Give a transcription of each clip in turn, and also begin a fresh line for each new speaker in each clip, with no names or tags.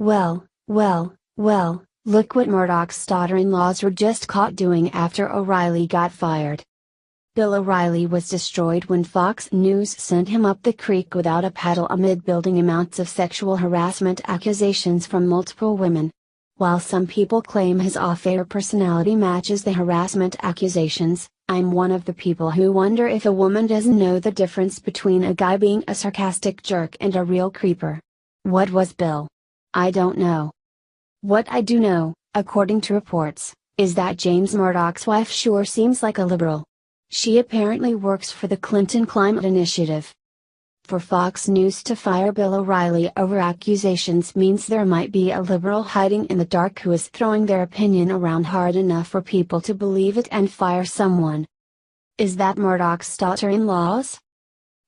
Well, look what Murdoch's daughter-in-laws were just caught doing after O'Reilly got fired. Bill O'Reilly was destroyed when Fox News sent him up the creek without a paddle amid building amounts of sexual harassment accusations from multiple women. While some people claim his off-air personality matches the harassment accusations, I'm one of the people who wonder if a woman doesn't know the difference between a guy being a sarcastic jerk and a real creeper. What was Bill? I don't know. What I do know, according to reports, is that James Murdoch's wife sure seems like a liberal. She apparently works for the Clinton Climate Initiative. For Fox News to fire Bill O'Reilly over accusations means there might be a liberal hiding in the dark who is throwing their opinion around hard enough for people to believe it and fire someone. Is that Murdoch's daughter-in-laws?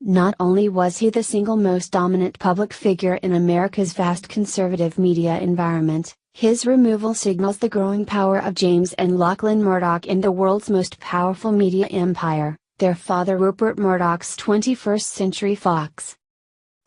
Not only was he the single most dominant public figure in America's vast conservative media environment, his removal signals the growing power of James and Lachlan Murdoch in the world's most powerful media empire, their father Rupert Murdoch's 21st Century Fox.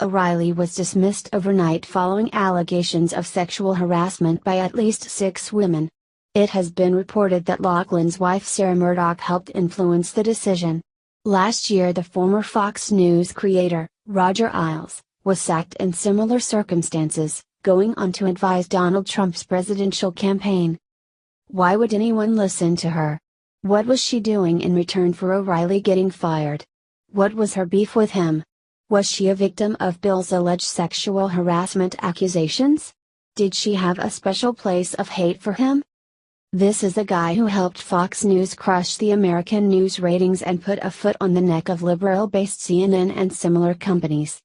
O'Reilly was dismissed overnight following allegations of sexual harassment by at least 6 women. It has been reported that Lachlan's wife Sarah Murdoch helped influence the decision. Last year the former Fox News creator, Roger Ailes, was sacked in similar circumstances, going on to advise Donald Trump's presidential campaign. Why would anyone listen to her? What was she doing in return for O'Reilly getting fired? What was her beef with him? Was she a victim of Bill's alleged sexual harassment accusations? Did she have a special place of hate for him? This is a guy who helped Fox News crush the American news ratings and put a foot on the neck of liberal-based CNN and similar companies.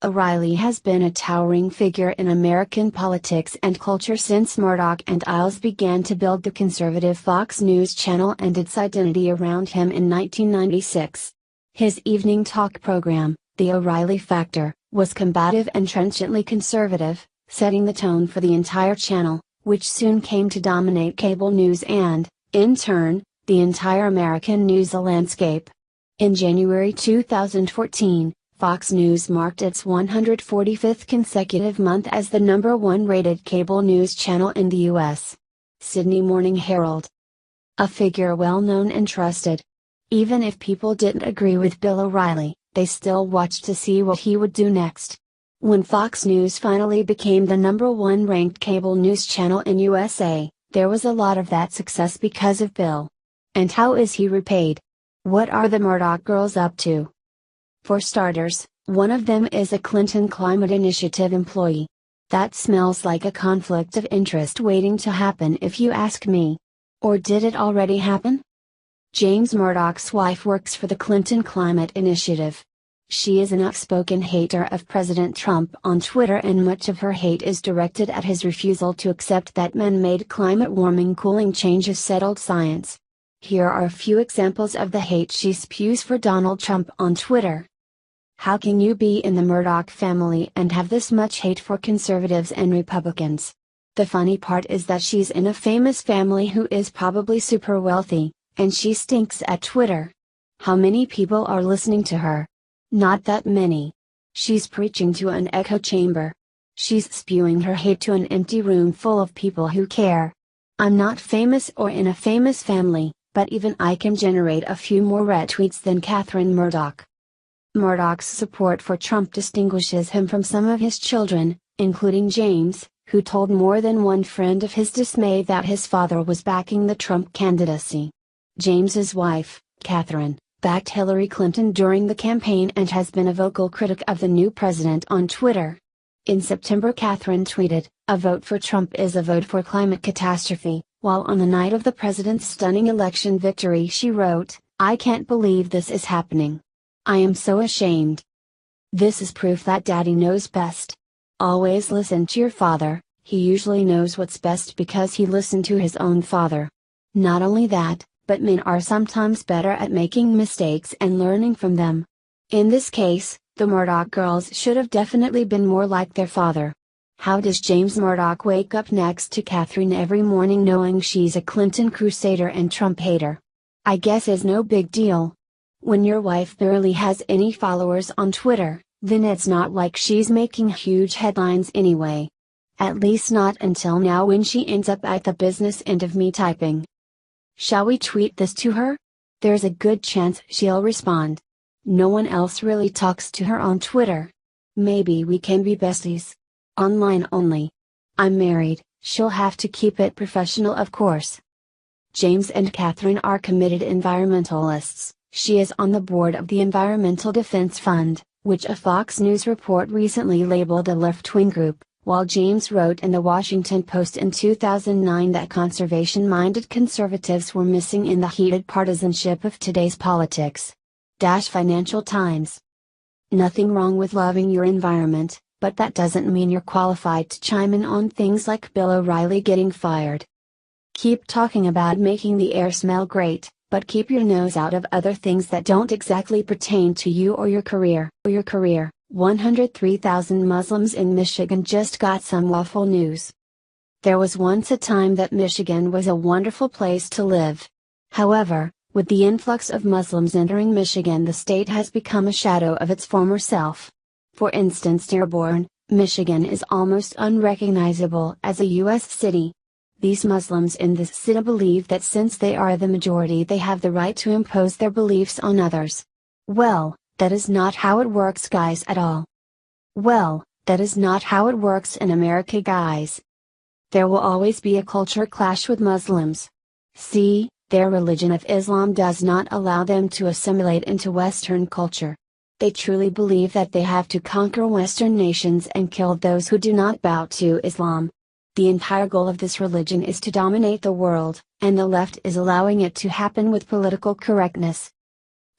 O'Reilly has been a towering figure in American politics and culture since Murdoch and Ailes began to build the conservative Fox News channel and its identity around him in 1996. His evening talk program, The O'Reilly Factor, was combative and trenchantly conservative, setting the tone for the entire channel, which soon came to dominate cable news and, in turn, the entire American news landscape. In January 2014, Fox News marked its 145th consecutive month as the #1 rated cable news channel in the U.S. Sydney Morning Herald. A figure well known and trusted. Even if people didn't agree with Bill O'Reilly, they still watched to see what he would do next. When Fox News finally became the #1 ranked cable news channel in USA, there was a lot of that success because of Bill. And how is he repaid? What are the Murdoch girls up to? For starters, one of them is a Clinton Climate Initiative employee. That smells like a conflict of interest waiting to happen if you ask me. Or did it already happen? James Murdoch's wife works for the Clinton Climate Initiative. She is an outspoken hater of President Trump on Twitter, and much of her hate is directed at his refusal to accept that man-made climate warming cooling change is settled science. Here are a few examples of the hate she spews for Donald Trump on Twitter. How can you be in the Murdoch family and have this much hate for conservatives and Republicans? The funny part is that she's in a famous family who is probably super wealthy, and she stinks at Twitter. How many people are listening to her? Not that many. She's preaching to an echo chamber. She's spewing her hate to an empty room full of people who care. I'm not famous or in a famous family, but even I can generate a few more retweets than Catherine Murdoch. Murdoch's support for Trump distinguishes him from some of his children, including James, who told more than one friend of his dismay that his father was backing the Trump candidacy. James's wife, Catherine, backed Hillary Clinton during the campaign and has been a vocal critic of the new president on Twitter. In September, Catherine tweeted, "A vote for Trump is a vote for climate catastrophe," while on the night of the president's stunning election victory she wrote, "I can't believe this is happening. I am so ashamed." This is proof that Daddy knows best. Always listen to your father, he usually knows what's best because he listened to his own father. Not only that, but men are sometimes better at making mistakes and learning from them. In this case, the Murdoch girls should have definitely been more like their father. How does James Murdoch wake up next to Catherine every morning knowing she's a Clinton crusader and Trump hater? I guess it's no big deal. When your wife barely has any followers on Twitter, then it's not like she's making huge headlines anyway. At least not until now, when she ends up at the business end of me typing. Shall we tweet this to her? There's a good chance she'll respond. No one else really talks to her on Twitter. Maybe we can be besties. Online only. I'm married, she'll have to keep it professional, of course. James and Catherine are committed environmentalists. She is on the board of the Environmental Defense Fund, which a Fox News report recently labeled a left-wing group, while James wrote in the Washington Post in 2009 that conservation-minded conservatives were missing in the heated partisanship of today's politics. Financial Times. Nothing wrong with loving your environment, but that doesn't mean you're qualified to chime in on things like Bill O'Reilly getting fired. Keep talking about making the air smell great, but keep your nose out of other things that don't exactly pertain to you or your career. 103,000 Muslims in Michigan just got some awful news. There was once a time that Michigan was a wonderful place to live. However, with the influx of Muslims entering Michigan, the state has become a shadow of its former self. For instance, Dearborn, Michigan is almost unrecognizable as a U.S. city. These Muslims in this city believe that since they are the majority, they have the right to impose their beliefs on others. Well, that is not how it works, guys, at all. Well, that is not how it works in America, guys. There will always be a culture clash with Muslims. See, their religion of Islam does not allow them to assimilate into Western culture. They truly believe that they have to conquer Western nations and kill those who do not bow to Islam. The entire goal of this religion is to dominate the world, and the left is allowing it to happen with political correctness.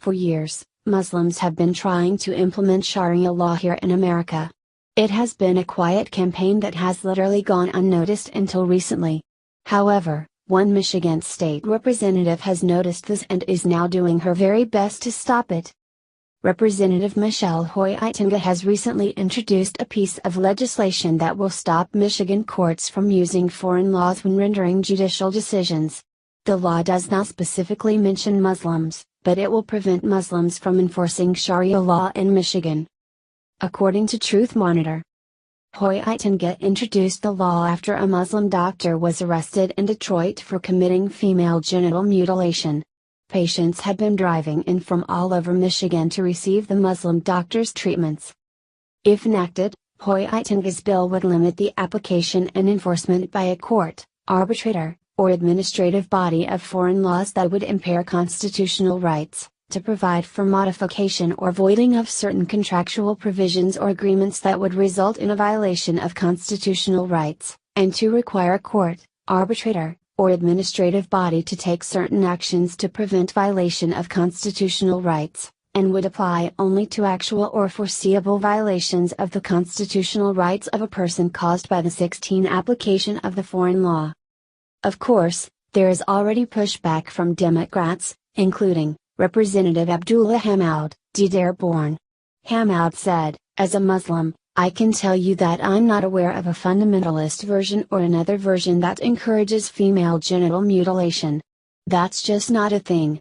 For years, Muslims have been trying to implement Sharia law here in America. It has been a quiet campaign that has literally gone unnoticed until recently. However, one Michigan state representative has noticed this and is now doing her very best to stop it. Representative Michelle Hoytinga has recently introduced a piece of legislation that will stop Michigan courts from using foreign laws when rendering judicial decisions. The law does not specifically mention Muslims, but it will prevent Muslims from enforcing Sharia law in Michigan. According to Truth Monitor, Hoytinga introduced the law after a Muslim doctor was arrested in Detroit for committing female genital mutilation. Patients had been driving in from all over Michigan to receive the Muslim doctor's treatments. If enacted, Hoytinga's bill would limit the application and enforcement by a court, arbitrator, or administrative body of foreign laws that would impair constitutional rights, to provide for modification or voiding of certain contractual provisions or agreements that would result in a violation of constitutional rights, and to require a court, arbitrator, or administrative body to take certain actions to prevent violation of constitutional rights, and would apply only to actual or foreseeable violations of the constitutional rights of a person caused by the 16 application of the foreign law. Of course, there is already pushback from Democrats, including Representative Abdullah Hamid, Dearborn. Hamid said, "As a Muslim, I can tell you that I'm not aware of a fundamentalist version or another version that encourages female genital mutilation. That's just not a thing."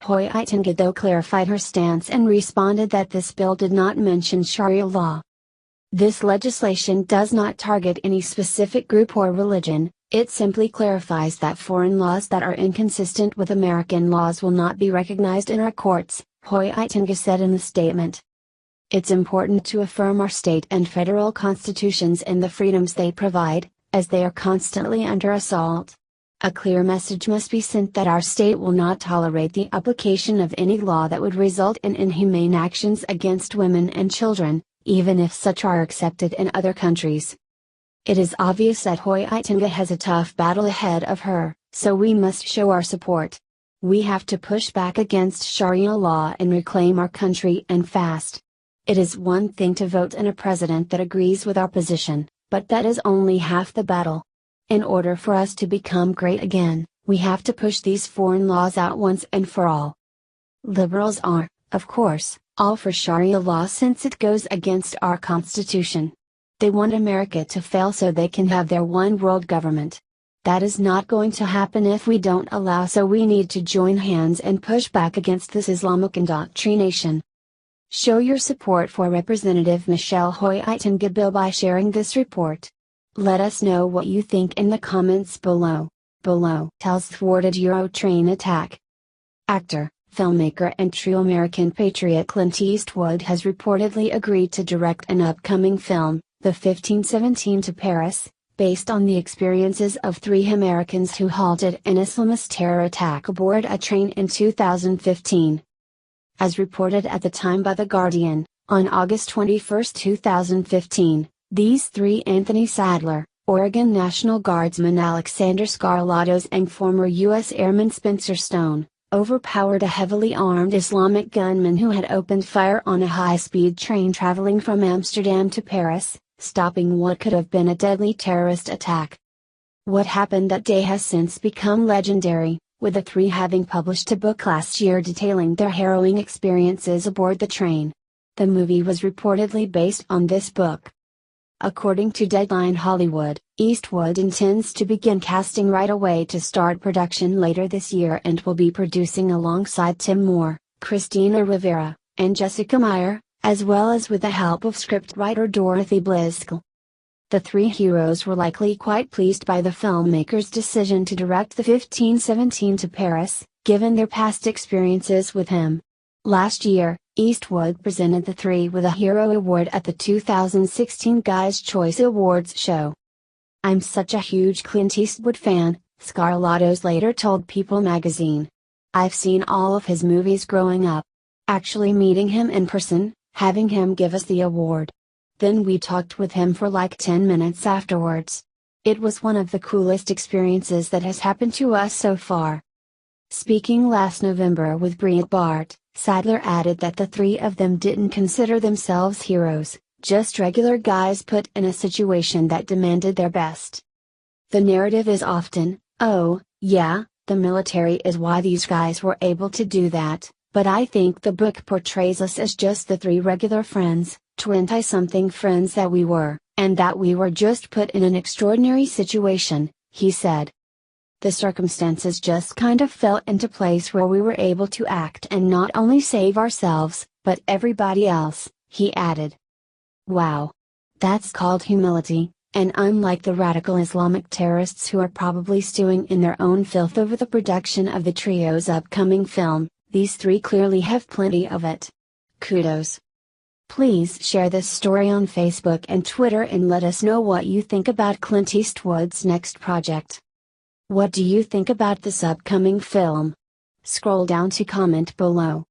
Hoytinga though clarified her stance and responded that this bill did not mention Sharia law. This legislation does not target any specific group or religion. It simply clarifies that foreign laws that are inconsistent with American laws will not be recognized in our courts, Hoytinga said in the statement. It's important to affirm our state and federal constitutions and the freedoms they provide, as they are constantly under assault. A clear message must be sent that our state will not tolerate the application of any law that would result in inhumane actions against women and children, even if such are accepted in other countries. It is obvious that Hoytinga has a tough battle ahead of her, so we must show our support. We have to push back against Sharia law and reclaim our country, and fast. It is one thing to vote in a president that agrees with our position, but that is only half the battle. In order for us to become great again, we have to push these foreign laws out once and for all. Liberals are, of course, all for Sharia law since it goes against our Constitution. They want America to fail so they can have their one world government. That is not going to happen if we don't allow, so we need to join hands and push back against this Islamic indoctrination. Show your support for Representative Michelle Hoytinga bill by sharing this report. Let us know what you think in the comments below. Tells thwarted Euro train attack. Actor, filmmaker and true American patriot Clint Eastwood has reportedly agreed to direct an upcoming film, The 1517 to Paris, based on the experiences of 3 Americans who halted an Islamist terror attack aboard a train in 2015. As reported at the time by The Guardian, on August 21, 2015, these 3 Anthony Sadler, Oregon National Guardsman Alexander Scarlatos and former U.S. Airman Spencer Stone, overpowered a heavily armed Islamic gunman who had opened fire on a high-speed train traveling from Amsterdam to Paris, stopping what could have been a deadly terrorist attack. What happened that day has since become legendary, with the 3 having published a book last year detailing their harrowing experiences aboard the train. The movie was reportedly based on this book. According to Deadline Hollywood, Eastwood intends to begin casting right away to start production later this year and will be producing alongside Tim Moore, Christina Rivera, and Jessica Meyer, as well as with the help of scriptwriter Dorothy Bliskel. The 3 heroes were likely quite pleased by the filmmaker's decision to direct the 1517 to Paris, given their past experiences with him. Last year, Eastwood presented the 3 with a Hero Award at the 2016 Guys' Choice Awards show. "I'm such a huge Clint Eastwood fan," Scarlatos later told People magazine. "I've seen all of his movies growing up. Actually meeting him in person, having him give us the award. Then we talked with him for like 10 minutes afterwards. It was one of the coolest experiences that has happened to us so far." Speaking last November with Breitbart, Sadler added that the 3 of them didn't consider themselves heroes, just regular guys put in a situation that demanded their best. The narrative is often, "Oh, yeah, the military is why these guys were able to do that," but I think the book portrays us as just the 3 regular friends, 20-something friends that we were, and that we were just put in an extraordinary situation, he said. "The circumstances just kind of fell into place where we were able to act and not only save ourselves, but everybody else," he added. Wow. That's called humility, and unlike the radical Islamic terrorists who are probably stewing in their own filth over the production of the trio's upcoming film, these 3 clearly have plenty of it. Kudos. Please share this story on Facebook and Twitter and let us know what you think about Clint Eastwood's next project. What do you think about this upcoming film? Scroll down to comment below.